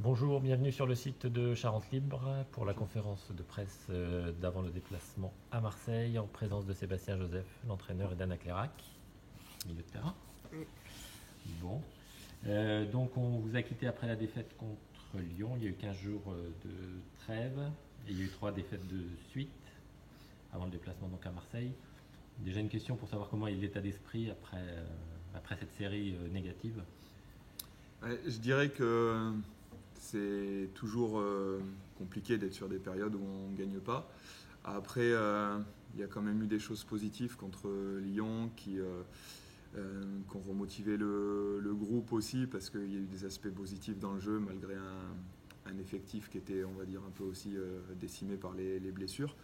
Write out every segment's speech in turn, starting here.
Bonjour, bienvenue sur le site de Charente Libre pour la conférence de presse d'avant le déplacement à Marseille en présence de Sébastien Joseph, l'entraîneur, et d'Anna Clérac, milieu de terrain. Oui. Bon. Donc on vous a quitté après la défaite contre Lyon. Il y a eu 15 jours de trêve et il y a eu 3 défaites de suite avant le déplacement donc à Marseille. Déjà une question pour savoir comment est l'état d'esprit après cette série négative. Ouais, je dirais que c'est toujours compliqué d'être sur des périodes où on ne gagne pas. Après, il y a quand même eu des choses positives contre Lyon qui ont remotivé le groupe aussi parce qu'il y a eu des aspects positifs dans le jeu malgré un effectif qui était, on va dire, un peu aussi décimé par les blessures.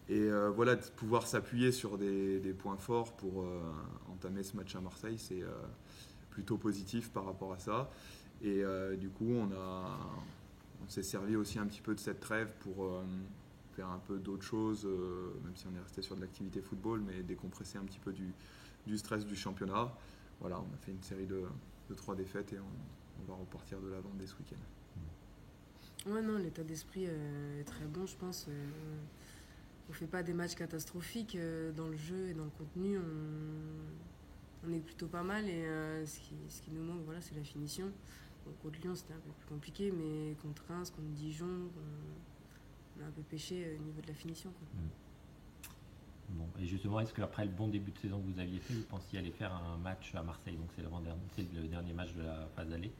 Et voilà, de pouvoir s'appuyer sur des points forts pour entamer ce match à Marseille, c'est plutôt positif par rapport à ça. Et du coup, on s'est servi aussi un petit peu de cette trêve pour faire un peu d'autres choses, même si on est resté sur de l'activité football, mais décompresser un petit peu du stress du championnat. Voilà, on a fait une série de 3 défaites et on va repartir de l'avant dès ce week-end. Ouais, non, l'état d'esprit est très bon, je pense. On fait pas des matchs catastrophiques dans le jeu et dans le contenu. On est plutôt pas mal et ce qui nous manque, voilà, c'est la finition. Bon, contre Lyon, c'était un peu plus compliqué, mais contre Reims, contre Dijon, on a un peu pêché au niveau de la finition, quoi. Bon, et justement, est-ce qu'après le bon début de saison que vous aviez fait, vous pensiez aller faire un match à Marseille? Donc c'est le dernier match de la phase aller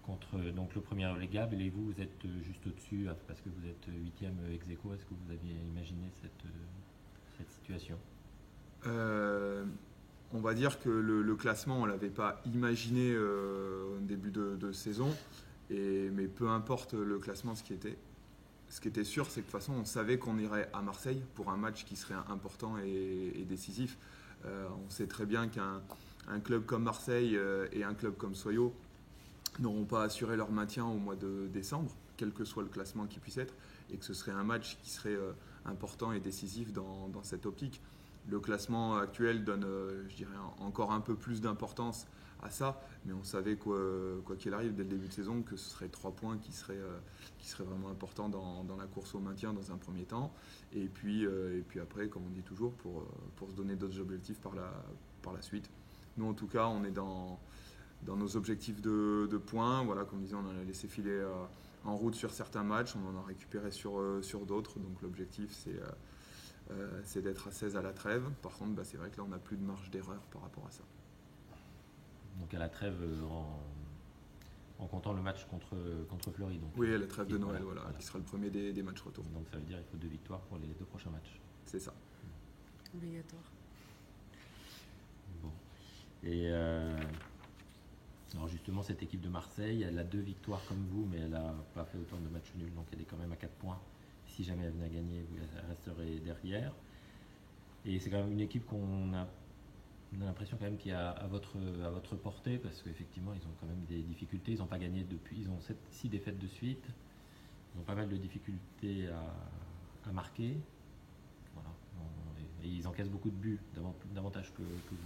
contre donc le premier relégable, et vous êtes juste au-dessus parce que vous êtes 8e ex aequo. Est-ce que vous aviez imaginé cette situation? On va dire que le classement, on ne l'avait pas imaginé au début de saison, mais peu importe le classement, ce qui était sûr, c'est que de toute façon, on savait qu'on irait à Marseille pour un match qui serait important et décisif. On sait très bien qu'un club comme Marseille et un club comme Soyo n'auront pas assuré leur maintien au mois de décembre, quel que soit le classement qui puisse être, et que ce serait un match qui serait important et décisif dans cette optique. Le classement actuel donne, je dirais, encore un peu plus d'importance à ça, mais on savait quoi qu'il arrive dès le début de saison que ce serait 3 points qui seraient vraiment importants dans la course au maintien dans un premier temps, et puis après, comme on dit toujours, pour se donner d'autres objectifs par la suite. Nous, en tout cas, on est dans nos objectifs de points. Voilà, comme disait, on en a laissé filer en route sur certains matchs, on en a récupéré sur d'autres, donc l'objectif c'est d'être à 16 à la trêve. Par contre, c'est vrai que là, on n'a plus de marge d'erreur par rapport à ça. Donc à la trêve en comptant le match contre Fleury. Donc, oui, à la trêve de Noël, voilà. Qui sera le premier des matchs retour. Donc ça veut dire qu'il faut 2 victoires pour les 2 prochains matchs. C'est ça. Obligatoire. Bon. Et alors justement, cette équipe de Marseille, elle a 2 victoires comme vous, mais elle n'a pas fait autant de matchs nuls, donc elle est quand même à 4 points. Si jamais elle venait à gagner, vous resterez derrière. Et c'est quand même une équipe qu'on a l'impression quand même qu'il y a à votre portée, parce qu'effectivement ils ont quand même des difficultés. Ils n'ont pas gagné depuis, ils ont 6 défaites de suite. Ils ont pas mal de difficultés à marquer. Voilà. Et ils encaissent beaucoup de buts, davantage que vous.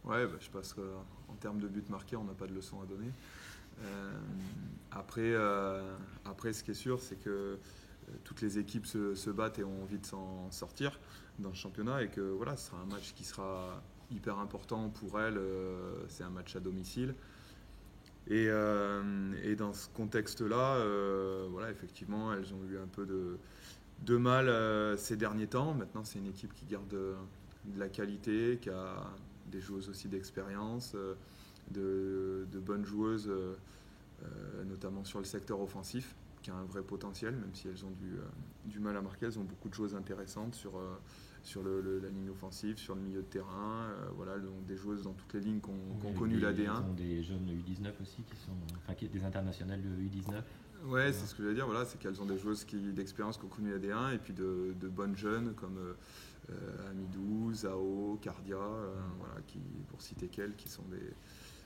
Ouais, je pense qu'en termes de buts marqués, on n'a pas de leçon à donner. Après, ce qui est sûr, c'est que toutes les équipes se battent et ont envie de s'en sortir dans le championnat, et que voilà, ce sera un match qui sera hyper important pour elles. C'est un match à domicile. Et dans ce contexte-là, voilà, effectivement, elles ont eu un peu de mal ces derniers temps. Maintenant, c'est une équipe qui garde de la qualité, qui a des joueuses aussi d'expérience, de bonnes joueuses, notamment sur le secteur offensif, qui a un vrai potentiel, même si elles ont du mal à marquer. Elles ont beaucoup de choses intéressantes sur la ligne offensive, sur le milieu de terrain. Voilà, elles ont des joueuses dans toutes les lignes qui ont connu la D1. Elles ont des jeunes U19 aussi, des internationales de U19. Ouais, c'est ce que je veux dire. Voilà, c'est qu'elles ont des joueuses d'expérience qui ont connu la D1, et puis de bonnes jeunes comme Amidou, Zao, Cardia, voilà, pour citer qu'elles, qui sont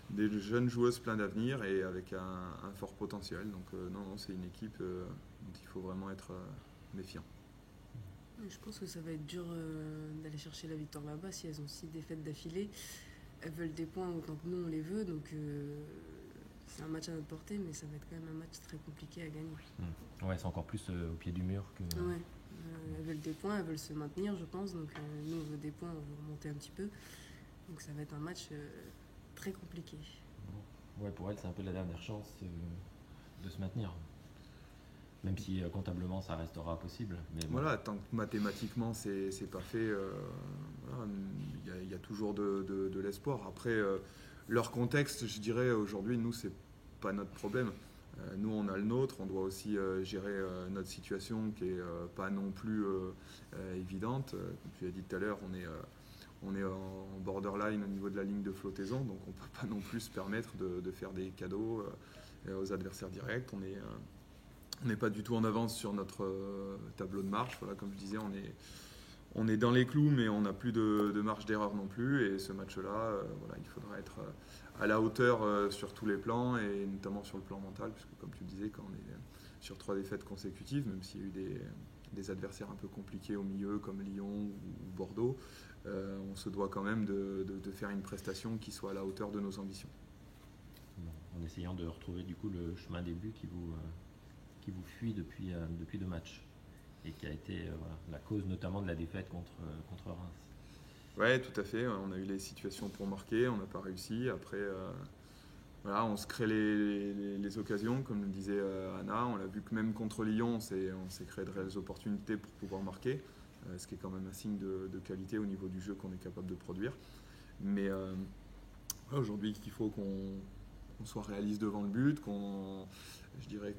des jeunes joueuses plein d'avenir et avec un fort potentiel. Donc non, c'est une équipe dont il faut vraiment être méfiant. Je pense que ça va être dur d'aller chercher la victoire là-bas si elles ont 6 défaites d'affilée. Elles veulent des points autant que nous on les veut, donc c'est un match à notre portée, mais ça va être quand même un match très compliqué à gagner. Ouais, c'est encore plus au pied du mur que. Ouais. Elles veulent des points, elles veulent se maintenir, je pense. Donc nous, on veut des points, on veut remonter un petit peu. Donc ça va être un match très compliqué. Ouais, pour elle, c'est un peu la dernière chance de se maintenir. Même si comptablement, ça restera possible. Mais bon. Voilà, tant que mathématiquement, c'est pas fait, voilà, il y a toujours de l'espoir. Après, leur contexte, je dirais, aujourd'hui, nous, c'est pas notre problème. Nous, on a le nôtre, on doit aussi gérer notre situation qui est pas non plus évidente. Comme tu l'as dit tout à l'heure, on est en borderline au niveau de la ligne de flottaison, donc on ne peut pas non plus se permettre de faire des cadeaux aux adversaires directs. On n'est pas du tout en avance sur notre tableau de marche. Voilà, comme je disais, on est dans les clous, mais on n'a plus de marge d'erreur non plus. Et ce match-là, voilà, il faudra être à la hauteur sur tous les plans, et notamment sur le plan mental, puisque comme tu le disais, quand on est sur 3 défaites consécutives, même s'il y a eu des adversaires un peu compliqués au milieu, comme Lyon ou Bordeaux, on se doit quand même de faire une prestation qui soit à la hauteur de nos ambitions. Bon, en essayant de retrouver du coup le chemin des buts qui vous fuit depuis 2 matchs et qui a été voilà, la cause notamment de la défaite contre Reims. Ouais, tout à fait. On a eu les situations pour marquer, on n'a pas réussi. Après, voilà, on se crée les occasions, comme le disait Anna. On l'a vu que même contre Lyon, on s'est créé de réelles opportunités pour pouvoir marquer, ce qui est quand même un signe de qualité au niveau du jeu qu'on est capable de produire. Mais aujourd'hui, il faut qu'on soit réaliste devant le but, je dirais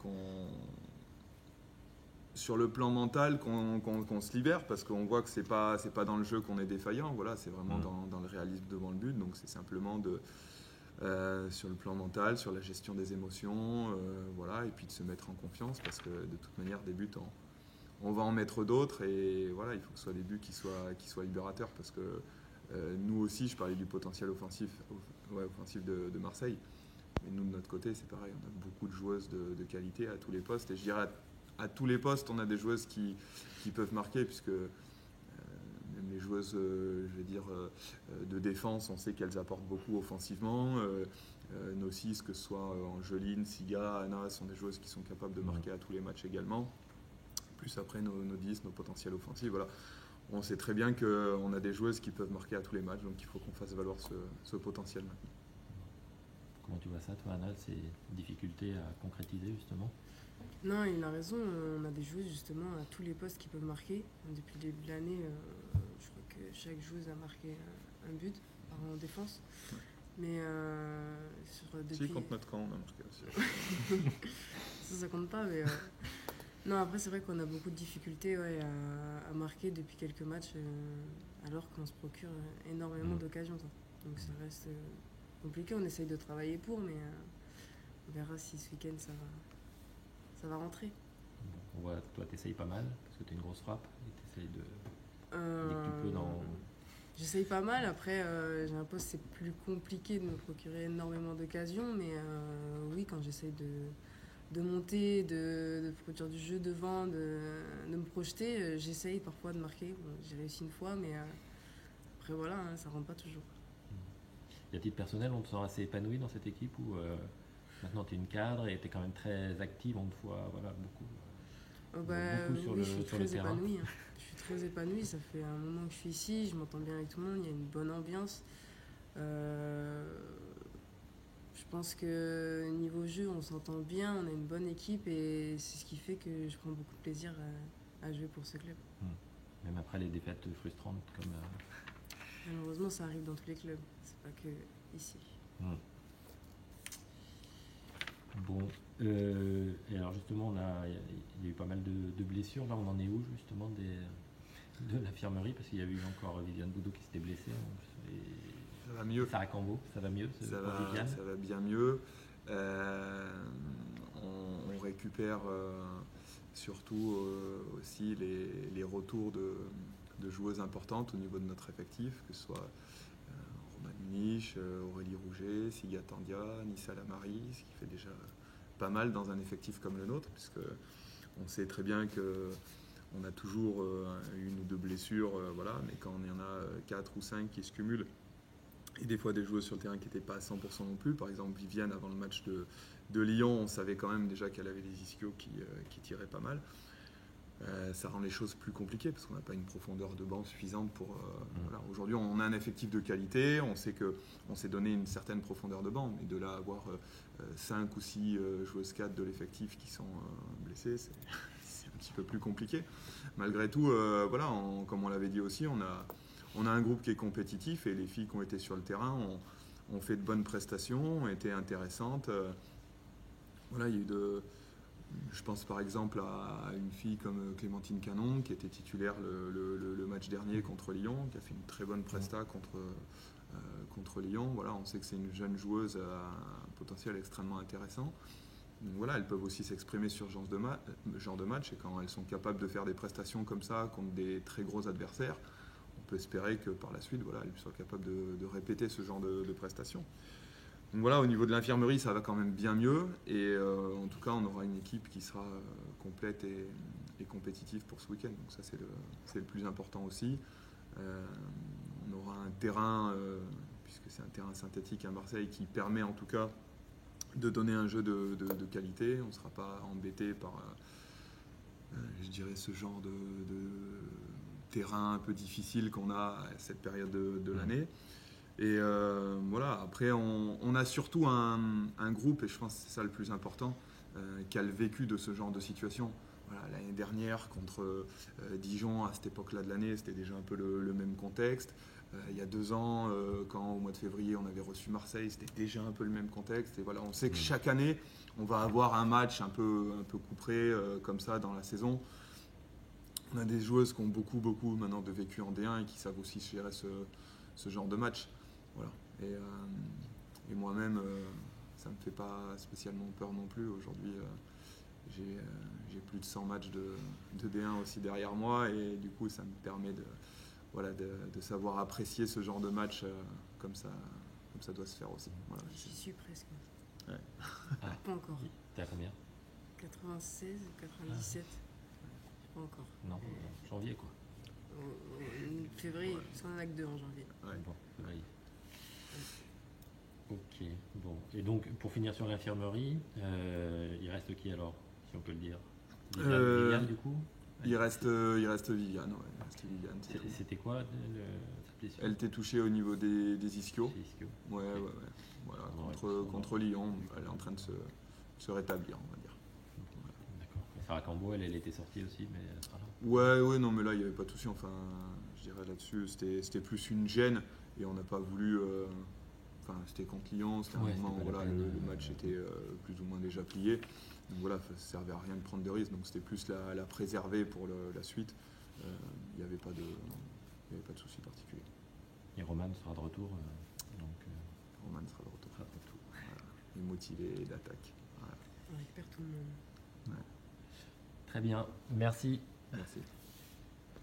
sur le plan mental, qu'on se libère, parce qu'on voit que c'est pas dans le jeu qu'on est défaillant. Voilà, c'est vraiment dans le réalisme devant le but. Donc c'est simplement sur le plan mental, sur la gestion des émotions, voilà, et puis de se mettre en confiance, parce que de toute manière, des buts, on va en mettre d'autres, et voilà, il faut que ce soit des buts qui soient libérateurs, parce que nous aussi, je parlais du potentiel offensif de Marseille. Mais nous, de notre côté, c'est pareil. On a beaucoup de joueuses de qualité à tous les postes. Et je dirais à tous les postes, on a des joueuses qui peuvent marquer, puisque même les joueuses, je vais dire, de défense, on sait qu'elles apportent beaucoup offensivement. Nos 6, que ce soit Angeline, Siga, Anna, sont des joueuses qui sont capables de marquer à tous les matchs également. Plus après nos 10, nos potentiels offensifs. Voilà. On sait très bien qu'on a des joueuses qui peuvent marquer à tous les matchs, donc il faut qu'on fasse valoir ce potentiel maintenant. Comment tu vois ça, toi, Anna, ces difficultés à concrétiser, justement? Non, il a raison. On a des joueuses, justement, à tous les postes qui peuvent marquer. Depuis le début de l'année, je crois que chaque joueuse a marqué un but en défense. Mais Si, contre notre camp, on a marqué aussi. ça compte pas, mais... Non, après, c'est vrai qu'on a beaucoup de difficultés à marquer depuis quelques matchs, alors qu'on se procure énormément d'occasions. Donc ça reste compliqué. On essaye de travailler pour, mais on verra si ce week-end ça va rentrer. On voit que toi, tu essayes pas mal, parce que tu as une grosse frappe, et tu essayes dès que tu peux dans... J'essaye pas mal. Après, j'ai l'impression que c'est plus compliqué de me procurer énormément d'occasions, mais oui, quand j'essaye de monter, de produire du jeu devant, de me projeter, j'essaye parfois de marquer. Bon, j'ai réussi une fois, mais après voilà, hein, ça ne rentre pas toujours. Et à titre personnel, on te sent assez épanoui dans cette équipe, où maintenant tu es une cadre et tu es quand même très active, on te voit beaucoup, beaucoup sur, oui, le, je suis sur le très terrain. épanouie. Hein. Je suis très épanouie, ça fait un moment que je suis ici, je m'entends bien avec tout le monde, il y a une bonne ambiance. Je pense que niveau jeu, on s'entend bien, on a une bonne équipe, et c'est ce qui fait que je prends beaucoup de plaisir à jouer pour ce club. Même après les défaites frustrantes comme... Malheureusement, ça arrive dans tous les clubs, c'est pas que ici. Bon, et alors justement, il y a eu pas mal de blessures. Là, on en est où justement de l'infirmerie? Parce qu'il y a eu encore Viviane Boudou qui s'était blessée. Ça va mieux. Sarah Cambo, ça va mieux? Ça va bien mieux. On récupère surtout aussi les retours de joueuses importantes au niveau de notre effectif, que ce soit Romane Niche, Aurélie Rouget, Siga Tandia, Nissa Lamari, ce qui fait déjà pas mal dans un effectif comme le nôtre, puisque on sait très bien qu'on a toujours une ou deux blessures, voilà, mais quand il y en a 4 ou 5 qui se cumulent, et des fois des joueuses sur le terrain qui n'étaient pas à 100% non plus. Par exemple, Viviane, avant le match de Lyon, on savait quand même déjà qu'elle avait des ischios qui tiraient pas mal. Ça rend les choses plus compliquées parce qu'on n'a pas une profondeur de banc suffisante pour. Voilà. Aujourd'hui, on a un effectif de qualité, on sait qu'on s'est donné une certaine profondeur de banc, mais de là à avoir 5 ou 6 joueuses 4 de l'effectif qui sont blessées, c'est un petit peu plus compliqué. Malgré tout, voilà, comme on l'avait dit aussi, on a un groupe qui est compétitif et les filles qui ont été sur le terrain ont fait de bonnes prestations, ont été intéressantes. Voilà, il y a eu je pense par exemple à une fille comme Clémentine Canon qui était titulaire le match dernier contre Lyon, qui a fait une très bonne presta contre Lyon. Voilà, on sait que c'est une jeune joueuse à un potentiel extrêmement intéressant. Donc voilà, elles peuvent aussi s'exprimer sur ce genre de match et quand elles sont capables de faire des prestations comme ça contre des très gros adversaires, on peut espérer que par la suite, voilà, elles soient capables de répéter ce genre de prestations. Donc voilà, au niveau de l'infirmerie, ça va quand même bien mieux. Et en tout cas, on aura une équipe qui sera complète et compétitive pour ce week-end. Donc ça, c'est le plus important aussi. On aura un terrain, puisque c'est un terrain synthétique à Marseille, qui permet en tout cas de donner un jeu de qualité. On ne sera pas embêté par, je dirais, ce genre de terrain un peu difficile qu'on a à cette période de l'année. Et voilà, après on a surtout un groupe, et je pense que c'est ça le plus important, qui a le vécu de ce genre de situation. Voilà, l'année dernière contre Dijon, à cette époque-là de l'année, c'était déjà un peu le même contexte. Il y a 2 ans, quand au mois de février on avait reçu Marseille, c'était déjà un peu le même contexte. Et voilà, on sait que chaque année, on va avoir un match un peu couperé comme ça dans la saison. On a des joueuses qui ont beaucoup maintenant de vécu en D1 et qui savent aussi gérer ce genre de match. Voilà. Et moi-même, ça ne me fait pas spécialement peur non plus. Aujourd'hui, j'ai plus de 100 matchs de D1 aussi derrière moi et du coup, ça me permet de savoir apprécier ce genre de match comme ça doit se faire aussi. Voilà. J'y suis presque. Ouais. Pas encore. T'es à combien? 96 ou 97. Pas encore. Non, janvier quoi. Février, parce qu'on en a que 2 en janvier. Ouais. Bon, février. Ok, bon. Et donc, pour finir sur l'infirmerie, il reste qui alors, si on peut le dire? Viviane, du coup? Il reste Viviane. Ouais. Il reste Viviane, c'est tout. C'était quoi cette blessure? Elle était touchée au niveau des ischios. Chez Ischio. Ouais. Voilà, contre Lyon, elle est en train de se rétablir, on va dire. D'accord. Sarah Cambo, elle était sortie aussi, mais elle sera là. Ouais, non, mais là, il n'y avait pas de souci. Enfin, je dirais là-dessus, c'était plus une gêne et on n'a pas voulu. Enfin, c'était contre Lyon, c'était un moment où le match était plus ou moins déjà plié. Donc voilà, ça ne servait à rien de prendre de risques. Donc c'était plus la préserver pour la suite. Il n'y avait pas de souci particulier. Et Roman sera de retour. Roman sera de retour. Voilà. Et motivé et d'attaque. Voilà. On récupère tout le monde. Ouais. Très bien, merci. Merci.